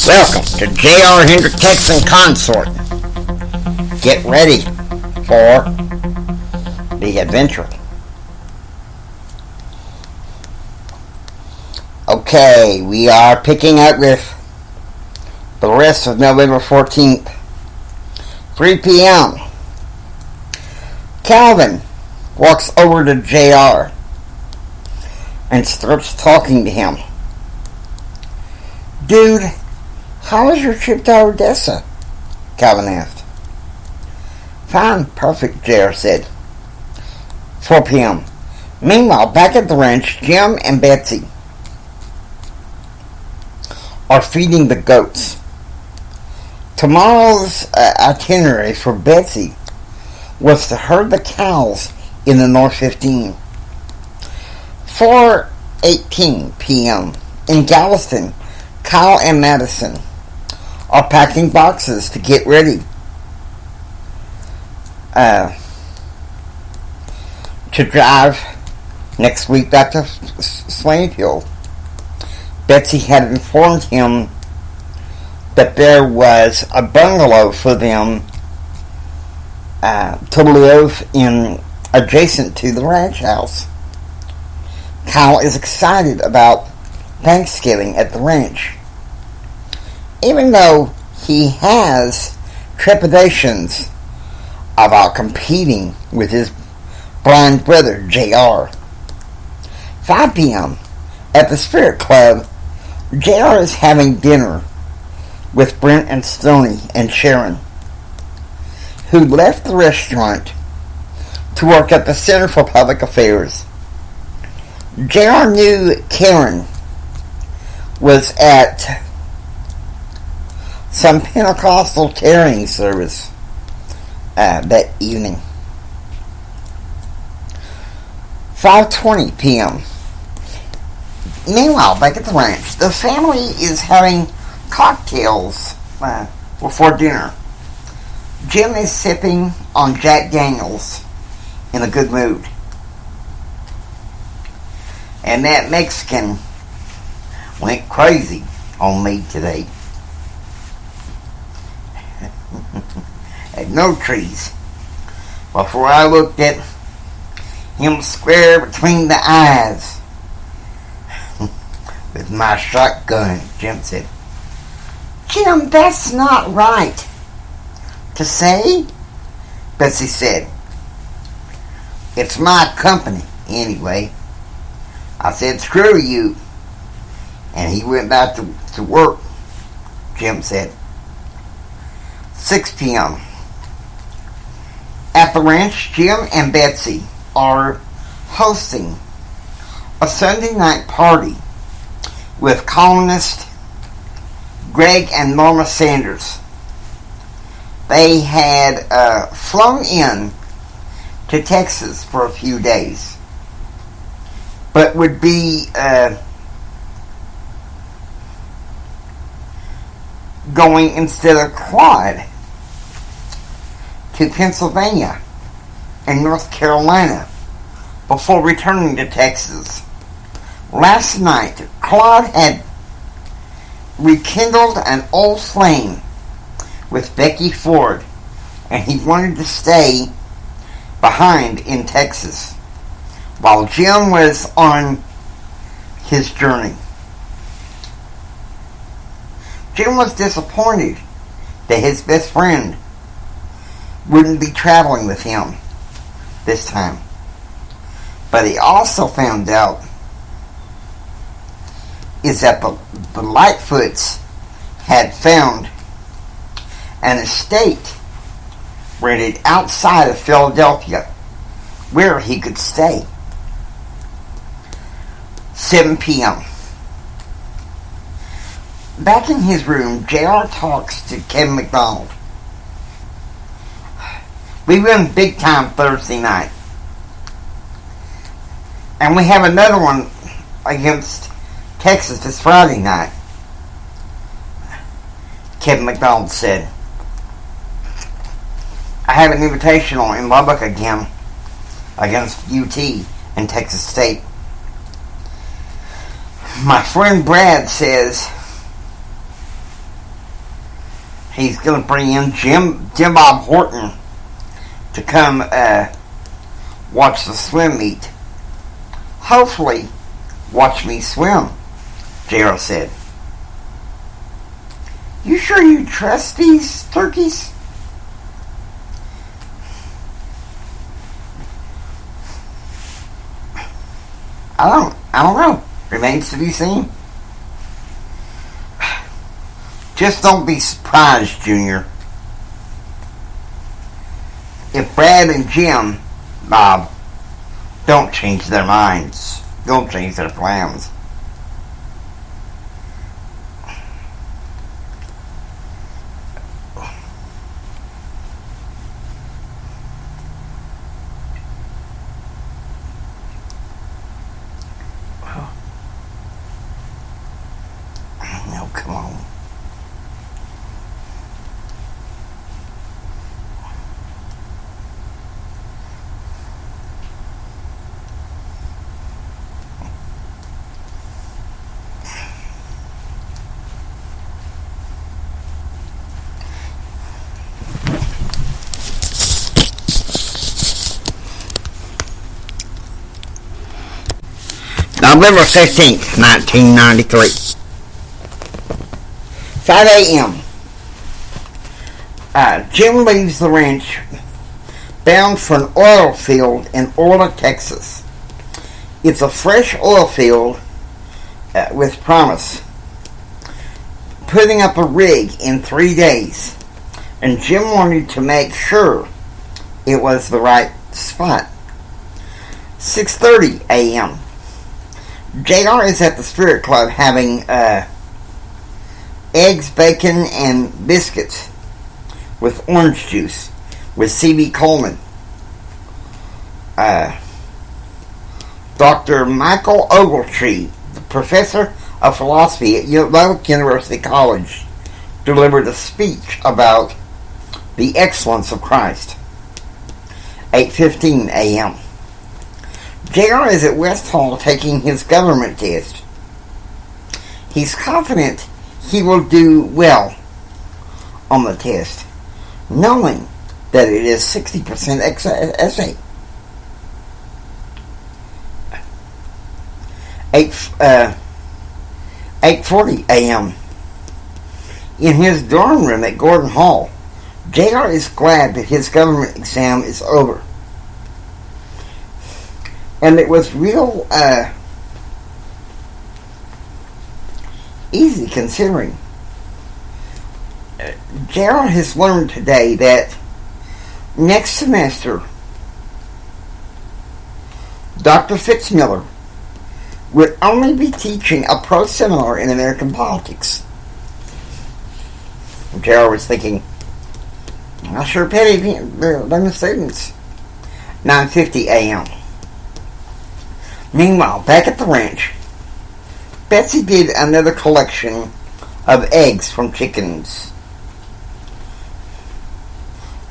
Welcome to J.R. Hendrick Texan Consort. Get ready for the adventure. Okay, we are picking up with the rest of November 14th, 3 p.m. Calvin walks over to J.R. and starts talking to him. Dude, how was your trip to Odessa? Calvin asked. Fine, perfect, J.R. said. 4 p.m. Meanwhile, back at the ranch, Jim and Betsy are feeding the goats. Tomorrow's itinerary for Betsy was to herd the cows in the North 15. 4:18 p.m. in Galveston, Kyle and Madison are packing boxes to get ready to drive next week back to Swainfield. Betsy had informed him that there was a bungalow for them to live in adjacent to the ranch house. Kyle is excited about Thanksgiving at the ranch, even though he has trepidations about competing with his blind brother J.R. 5 p.m. at the Spirit Club, J.R. is having dinner with Brent and Stoney and Sharon, who left the restaurant to work at the Center for Public Affairs. J.R. knew Karen was at some Pentecostal tarrying service that evening. 5:20 p.m. Meanwhile, back at the ranch, the family is having cocktails before dinner. Jim is sipping on Jack Daniels in a good mood. And that Mexican went crazy on me today. Had no trees. Before I looked at him square between the eyes with my shotgun, Jim said. Jim, that's not right to say, Betsy said. It's my company, anyway. I said, screw you. And he went back to work, Jim said. 6 p.m. At the ranch, Jim and Betsy are hosting a Sunday night party with columnist Greg and Norma Sanders. They had flown in to Texas for a few days, but would be going instead of Quad to Pennsylvania and North Carolina before returning to Texas. Last night, Claude had rekindled an old flame with Becky Ford, and he wanted to stay behind in Texas while Jim was on his journey. Jim was disappointed that his best friend wouldn't be traveling with him this time. But he also found out is that the Lightfoots had found an estate rented outside of Philadelphia where he could stay. 7 p.m. Back in his room, J.R. talks to Kevin McDonald. We win big time Thursday night. And we have another one against Texas this Friday night, Kevin McDonald said. I have an invitational in Lubbock again against UT and Texas State. My friend Brad says He's going to bring in Jim Bob Horton to come watch the swim meet. Hopefully, watch me swim, Gerald said. You sure you trust these turkeys? I don't know. Remains to be seen. Just don't be surprised, Junior, if Brad and Jim, Bob, don't change their minds. Don't change their plans. No, come on. November 15th, 1993. 5 a.m. Jim leaves the ranch bound for an oil field in Orla, Texas. It's a fresh oil field with promise. Putting up a rig in 3 days, and Jim wanted to make sure it was the right spot. 6:30 a.m. JR is at the Spirit Club having eggs, bacon, and biscuits with orange juice with C.B. Coleman. Dr. Michael Ogletree, the professor of philosophy at Lubbock University College, delivered a speech about the excellence of Christ. 8:15 a.m. JR is at West Hall taking his government test. He's confident he will do well on the test, knowing that it is 60% essay. 8:40 a.m. In his dorm room at Gordon Hall, JR is glad that his government exam is over. And it was real easy considering. JR has learned today that next semester Dr. Fitzmiller would only be teaching a pro seminar in American politics. JR was thinking, I sure pity the students. 9:50 a.m. Meanwhile, back at the ranch, Betsy did another collection of eggs from chickens,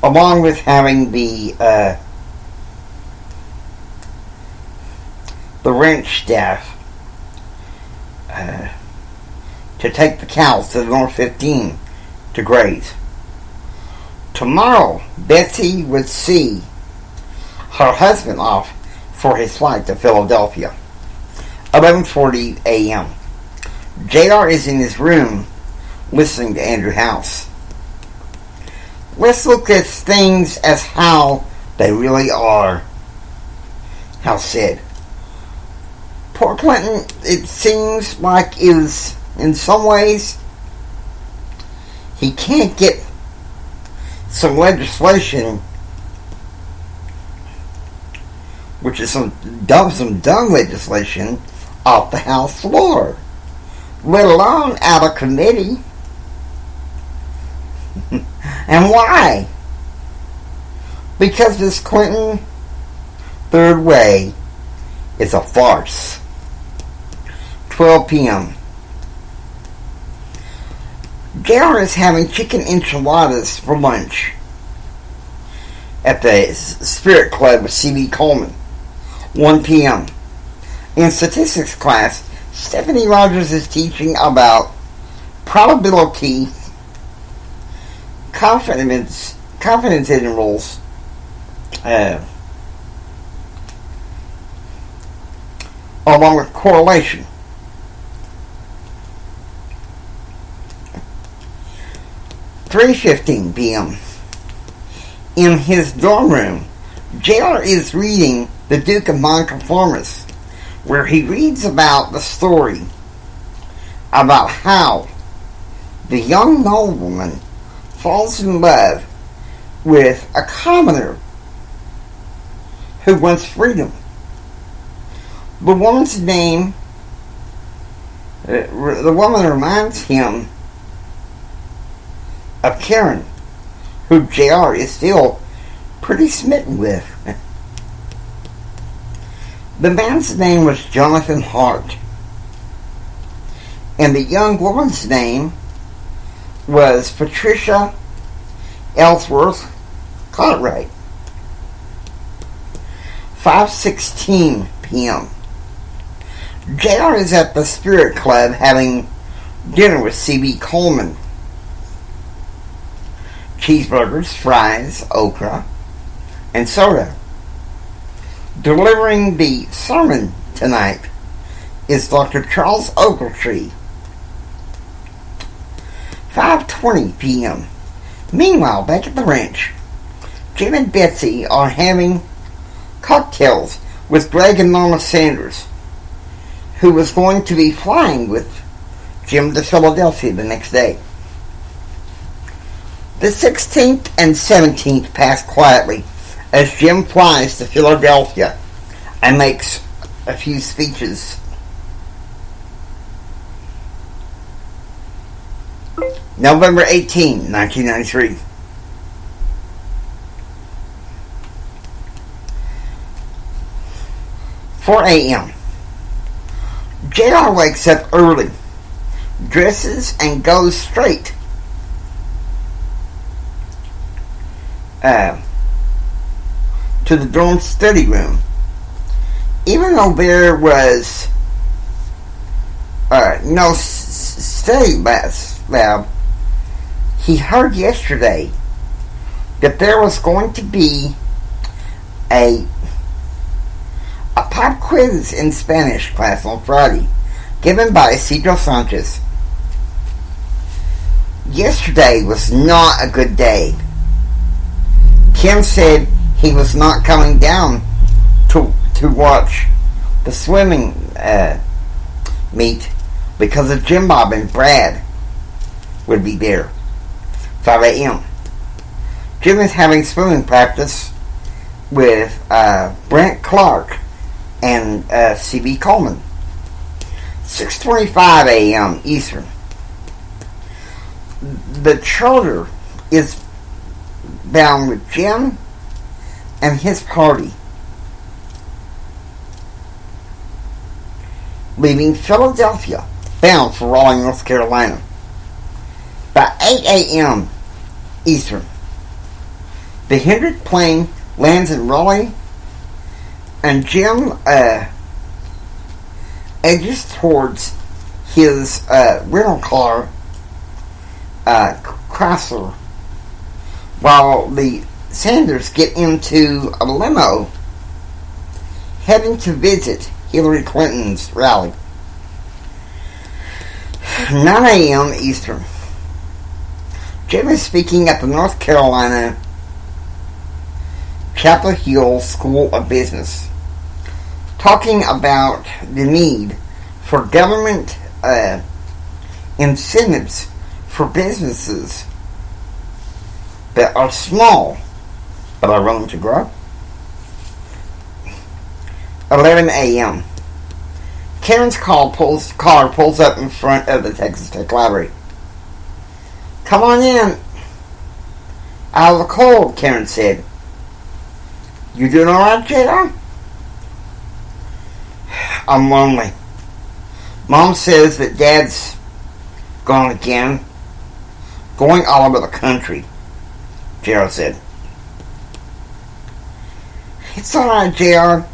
along with having the ranch staff to take the cows to the North 15 to graze. Tomorrow, Betsy would see her husband off for his flight to Philadelphia. 11:40 a.m. JR is in his room listening to Andrew House. Let's look at things as how they really are, House said. Poor Clinton, it seems like, is, in some ways, he can't get some legislation, which is some dumb legislation, off the House floor, let alone out of committee. And why? Because this Clinton third way is a farce. 12 p.m. JR is having chicken enchiladas for lunch at the Spirit Club with C.B. Coleman. 1 p.m. In statistics class, Stephanie Rogers is teaching about probability confidence intervals along with correlation. 3:15 p.m. In his dorm room, JR is reading The Duke of Nonconformist, where he reads about the story about how the young nobleman falls in love with a commoner who wants freedom. The woman reminds him of Karen, who JR is still pretty smitten with. The man's name was Jonathan Hart, and the young woman's name was Patricia Ellsworth Cartwright. 5:16 p.m. JR is at the Spirit Club having dinner with C.B. Coleman. Cheeseburgers, fries, okra, and soda. Delivering the sermon tonight is Dr. Charles Ogletree. 5:20 p.m. Meanwhile, back at the ranch, Jim and Betsy are having cocktails with Greg and Norma Sanders, who was going to be flying with Jim to Philadelphia the next day. The 16th and 17th pass quietly as Jim flies to Philadelphia and makes a few speeches. November 18, 1993. "4 a.m. JR wakes up early, dresses, and goes straight to the dorm study room. Even though there was no study lab, he heard yesterday that there was going to be a pop quiz in Spanish class on Friday, given by Isidro Sanchez. Yesterday was not a good day. Kim said he was not coming down to watch the swimming meet because of Jim Bob and Brad would be there. 5 a.m. Jim is having swimming practice with Brent Clark and C.B. Coleman. 6:25 a.m. Eastern. The charter is bound with Jim and his party, leaving Philadelphia, bound for Raleigh, North Carolina. By 8 a.m. Eastern, the Hendrick plane lands in Raleigh, and Jim edges towards his rental car, Chrysler, while the Sanders get into a limo heading to visit Hillary Clinton's rally. 9 a.m. Eastern. Jim is speaking at the North Carolina Chapel Hill School of Business, talking about the need for government incentives for businesses that are small but are willing to grow. 11 a.m. Karen's car pulls up in front of the Texas Tech Library. "Come on in. Out of the cold," Karen said. "You doing alright, JR?" "I'm lonely. Mom says that Dad's gone again. Going all over the country," JR said. "It's alright, JR.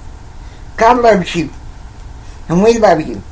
God loves you. And we love you.